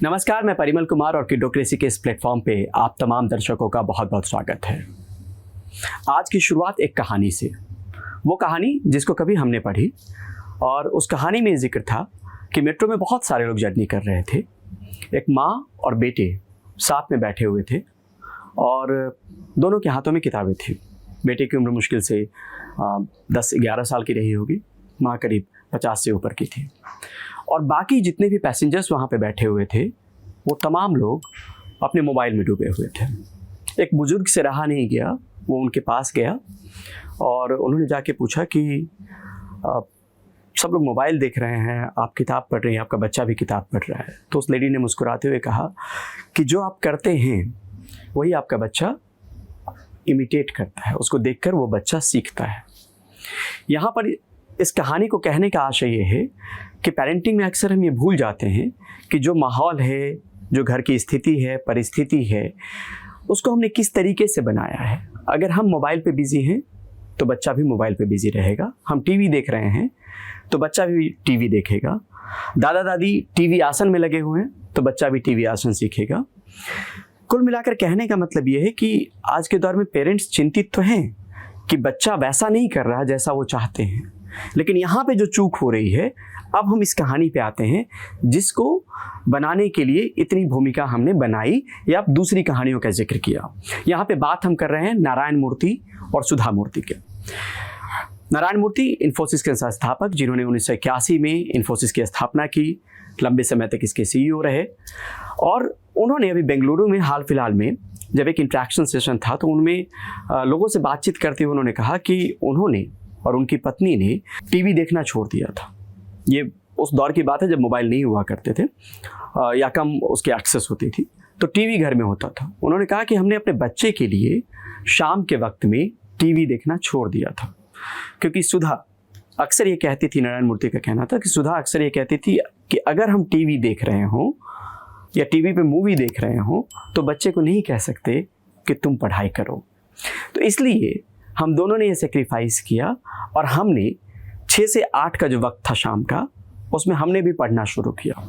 नमस्कार, मैं परिमल कुमार और किडोक्रेसी के इस प्लेटफॉर्म पे आप तमाम दर्शकों का बहुत बहुत स्वागत है। आज की शुरुआत एक कहानी से, वो कहानी जिसको कभी हमने पढ़ी और उस कहानी में जिक्र था कि मेट्रो में बहुत सारे लोग जर्नी कर रहे थे। एक माँ और बेटे साथ में बैठे हुए थे और दोनों के हाथों में किताबें थी। बेटे की उम्र मुश्किल से 10-11 साल की रही होगी, माँ करीब 50 से ऊपर की थी। और बाकी जितने भी पैसेंजर्स वहाँ पे बैठे हुए थे वो तमाम लोग अपने मोबाइल में डूबे हुए थे। एक बुजुर्ग से रहा नहीं गया, वो उनके पास गया और उन्होंने जाके पूछा कि सब लोग मोबाइल देख रहे हैं, आप किताब पढ़ रहे हैं, आपका बच्चा भी किताब पढ़ रहा है। तो उस लेडी ने मुस्कुराते हुए कहा कि जो आप करते हैं वही आपका बच्चा इमिटेट करता है, उसको देखकर वो बच्चा सीखता है। यहाँ पर इस कहानी को कहने का आशय ये है कि पेरेंटिंग में अक्सर हम ये भूल जाते हैं कि जो माहौल है, जो घर की स्थिति है, परिस्थिति है, उसको हमने किस तरीके से बनाया है। अगर हम मोबाइल पे बिज़ी हैं तो बच्चा भी मोबाइल पे बिज़ी रहेगा। हम टीवी देख रहे हैं तो बच्चा भी टीवी देखेगा। दादा दादी टीवी आसन में लगे हुए हैं तो बच्चा भी टीवी आसन सीखेगा। कुल मिलाकर कहने का मतलब ये है कि आज के दौर में पेरेंट्स चिंतित तो हैं कि बच्चा वैसा नहीं कर रहा जैसा वो चाहते हैं, लेकिन यहाँ पे जो चूक हो रही है, अब हम इस कहानी पे आते हैं जिसको बनाने के लिए इतनी भूमिका हमने बनाई या दूसरी कहानियों का जिक्र किया। यहाँ पे बात हम कर रहे हैं नारायण मूर्ति और सुधा मूर्ति के। नारायण मूर्ति इन्फोसिस के संस्थापक, जिन्होंने 1981 में इन्फोसिस की स्थापना की, लंबे समय तक इसके CEO रहे। और उन्होंने अभी बेंगलुरु में हाल फिलहाल में जब एक इंटरेक्शन सेशन था तो उनमें लोगों से बातचीत करते हुए उन्होंने कहा कि उन्होंने और उनकी पत्नी ने टीवी देखना छोड़ दिया था। ये उस दौर की बात है जब मोबाइल नहीं हुआ करते थे या कम उसकी एक्सेस होती थी, तो टीवी घर में होता था। उन्होंने कहा कि हमने अपने बच्चे के लिए शाम के वक्त में टीवी देखना छोड़ दिया था, क्योंकि सुधा अक्सर ये कहती थी, नारायण मूर्ति का कहना था कि सुधा अक्सर ये कहती थी कि अगर हम टीवी देख रहे हों या टीवी पे मूवी देख रहे हों तो बच्चे को नहीं कह सकते कि तुम पढ़ाई करो। तो इसलिए हम दोनों ने ये सेक्रीफाइस किया और हमने 6 से 8 का जो वक्त था शाम का, उसमें हमने भी पढ़ना शुरू किया।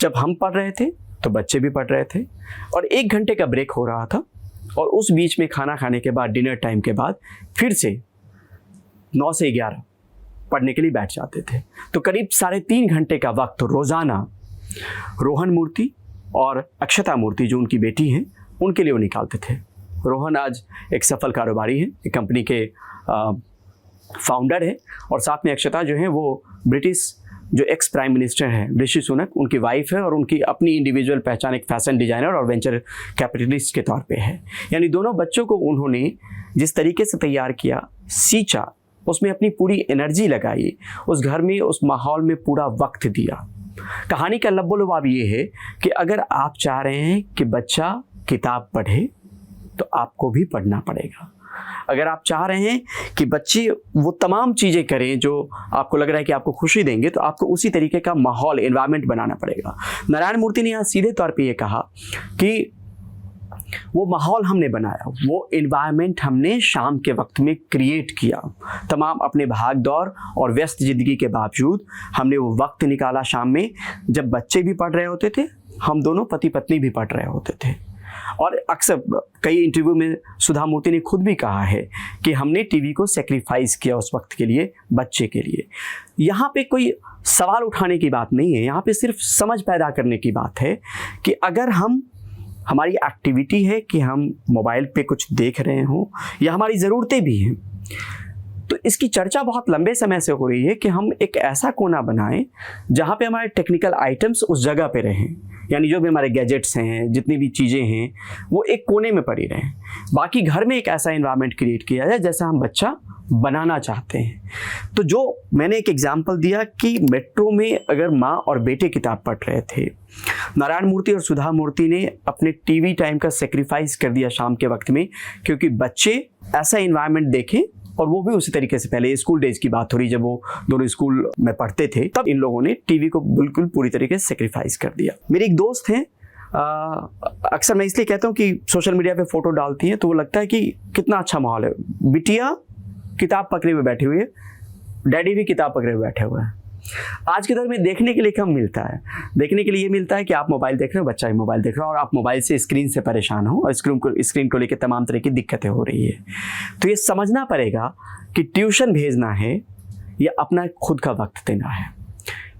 जब हम पढ़ रहे थे तो बच्चे भी पढ़ रहे थे और 1 घंटे का ब्रेक हो रहा था और उस बीच में खाना खाने के बाद, डिनर टाइम के बाद फिर से 9 से 11 पढ़ने के लिए बैठ जाते थे। तो करीब 3.5 घंटे का वक्त रोज़ाना रोहन मूर्ति और अक्षता मूर्ति जो उनकी बेटी हैं उनके लिए वो निकालते थे। रोहन आज एक सफल कारोबारी हैं, एक कंपनी के फाउंडर है, और साथ में अक्षता जो है वो ब्रिटिश जो एक्स प्राइम मिनिस्टर हैं ऋषि सुनक, उनकी वाइफ है और उनकी अपनी इंडिविजुअल पहचान एक फैशन डिजाइनर और वेंचर कैपिटलिस्ट के तौर पे है। यानी दोनों बच्चों को उन्होंने जिस तरीके से तैयार किया, सींचा, उसमें अपनी पूरी एनर्जी लगाई, उस घर में, उस माहौल में पूरा वक्त दिया। कहानी का लब्बो-लुबाब ये है कि अगर आप चाह रहे हैं कि बच्चा किताब पढ़े तो आपको भी पढ़ना पड़ेगा। अगर आप चाह रहे हैं कि बच्चे वो तमाम चीज़ें करें जो आपको लग रहा है कि आपको खुशी देंगे, तो आपको उसी तरीके का माहौल, एनवायरनमेंट बनाना पड़ेगा। नारायण मूर्ति ने यहाँ सीधे तौर पे ये कहा कि वो माहौल हमने बनाया, वो एनवायरनमेंट हमने शाम के वक्त में क्रिएट किया। तमाम अपने भाग दौड़ और व्यस्त ज़िंदगी के बावजूद हमने वो वक्त निकाला शाम में, जब बच्चे भी पढ़ रहे होते थे, हम दोनों पति पत्नी भी पढ़ रहे होते थे। और अक्सर कई इंटरव्यू में सुधा मूर्ति ने खुद भी कहा है कि हमने टीवी को सेक्रीफाइस किया उस वक्त के लिए, बच्चे के लिए। यहाँ पे कोई सवाल उठाने की बात नहीं है, यहाँ पे सिर्फ समझ पैदा करने की बात है कि अगर हमारी एक्टिविटी है कि हम मोबाइल पे कुछ देख रहे हों या हमारी ज़रूरतें भी हैं, तो इसकी चर्चा बहुत लंबे समय से हो रही है कि हम एक ऐसा कोना बनाएं जहाँ पे हमारे टेक्निकल आइटम्स उस जगह पे रहें, यानी जो भी हमारे गैजेट्स हैं, जितनी भी चीज़ें हैं, वो एक कोने में पड़ी रहें। बाकी घर में एक ऐसा एनवायरनमेंट क्रिएट किया जाए जैसा हम बच्चा बनाना चाहते हैं। तो जो मैंने एक एग्जांपल दिया कि मेट्रो में अगर माँ और बेटे किताब पढ़ रहे थे, नारायण मूर्ति और सुधा मूर्ति ने अपने टीवी टाइम का सेक्रीफाइस कर दिया शाम के वक्त में, क्योंकि बच्चे ऐसा एनवायरनमेंट देखें, और वो भी उसी तरीके से। पहले स्कूल डेज की बात हो रही, जब वो दोनों स्कूल में पढ़ते थे, तब इन लोगों ने टीवी को बिल्कुल पूरी तरीके से सेक्रीफाइस कर दिया। मेरी एक दोस्त हैं, अक्सर मैं इसलिए कहता हूँ कि सोशल मीडिया पे फोटो डालती हैं तो वो लगता है कि कितना अच्छा माहौल है। बिटिया किताब पकड़े हुए बैठी हुई है, डैडी भी किताब पकड़े हुए बैठे हुए हैं। आज के दौर में देखने के लिए कम मिलता है। देखने के लिए ये मिलता है कि आप मोबाइल देख रहे हो, बच्चा भी मोबाइल देख रहा है, और आप मोबाइल से स्क्रीन से परेशान हो और स्क्रीन को लेकर तमाम तरह की दिक्कतें हो रही है। तो ये समझना पड़ेगा कि ट्यूशन भेजना है या अपना खुद का वक्त देना है।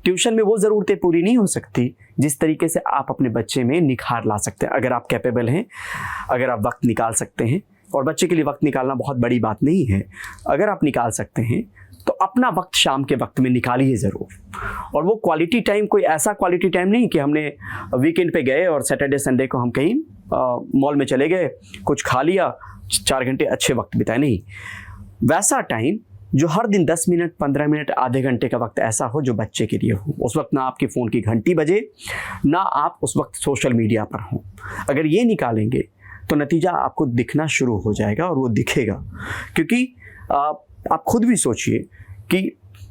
ट्यूशन में वो ज़रूरतें पूरी नहीं हो सकती जिस तरीके से आप अपने बच्चे में निखार ला सकते हैं। अगर आप कैपेबल हैं, अगर आप वक्त निकाल सकते हैं, और बच्चे के लिए वक्त निकालना बहुत बड़ी बात नहीं है, अगर आप निकाल सकते हैं तो अपना वक्त शाम के वक्त में निकालिए ज़रूर। और वो क्वालिटी टाइम कोई ऐसा क्वालिटी टाइम नहीं कि हमने वीकेंड पे गए और सैटरडे संडे को हम कहीं मॉल में चले गए, कुछ खा लिया, 4 घंटे अच्छे वक्त बिताए। नहीं, वैसा टाइम जो हर दिन 10 मिनट, 15 मिनट, आधे घंटे का वक्त ऐसा हो जो बच्चे के लिए हो। उस वक्त ना आपकी फ़ोन की घंटी बजे, ना आप उस वक्त सोशल मीडिया पर हों। अगर ये निकालेंगे तो नतीजा आपको दिखना शुरू हो जाएगा, और वो दिखेगा। क्योंकि आप खुद भी सोचिए कि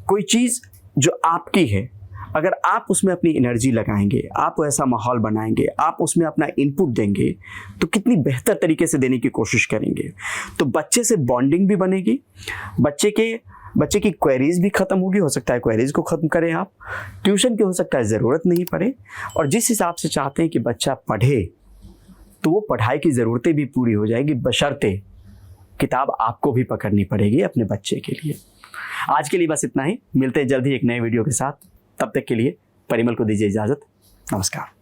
कोई चीज़ जो आपकी है, अगर आप उसमें अपनी एनर्जी लगाएंगे, आप ऐसा माहौल बनाएंगे, आप उसमें अपना इनपुट देंगे, तो कितनी बेहतर तरीके से देने की कोशिश करेंगे। तो बच्चे से बॉन्डिंग भी बनेगी, बच्चे की क्वेरीज भी ख़त्म होगी। हो सकता है क्वेरीज को ख़त्म करें आप, ट्यूशन की हो सकता है ज़रूरत नहीं पड़े। और जिस हिसाब से चाहते हैं कि बच्चा पढ़े, तो वो पढ़ाई की ज़रूरतें भी पूरी हो जाएगी, बशर्ते किताब आपको भी पकड़नी पड़ेगी अपने बच्चे के लिए। आज के लिए बस इतना ही। मिलते हैं जल्द ही एक नए वीडियो के साथ। तब तक के लिए परिमल को दीजिए इजाज़त। नमस्कार।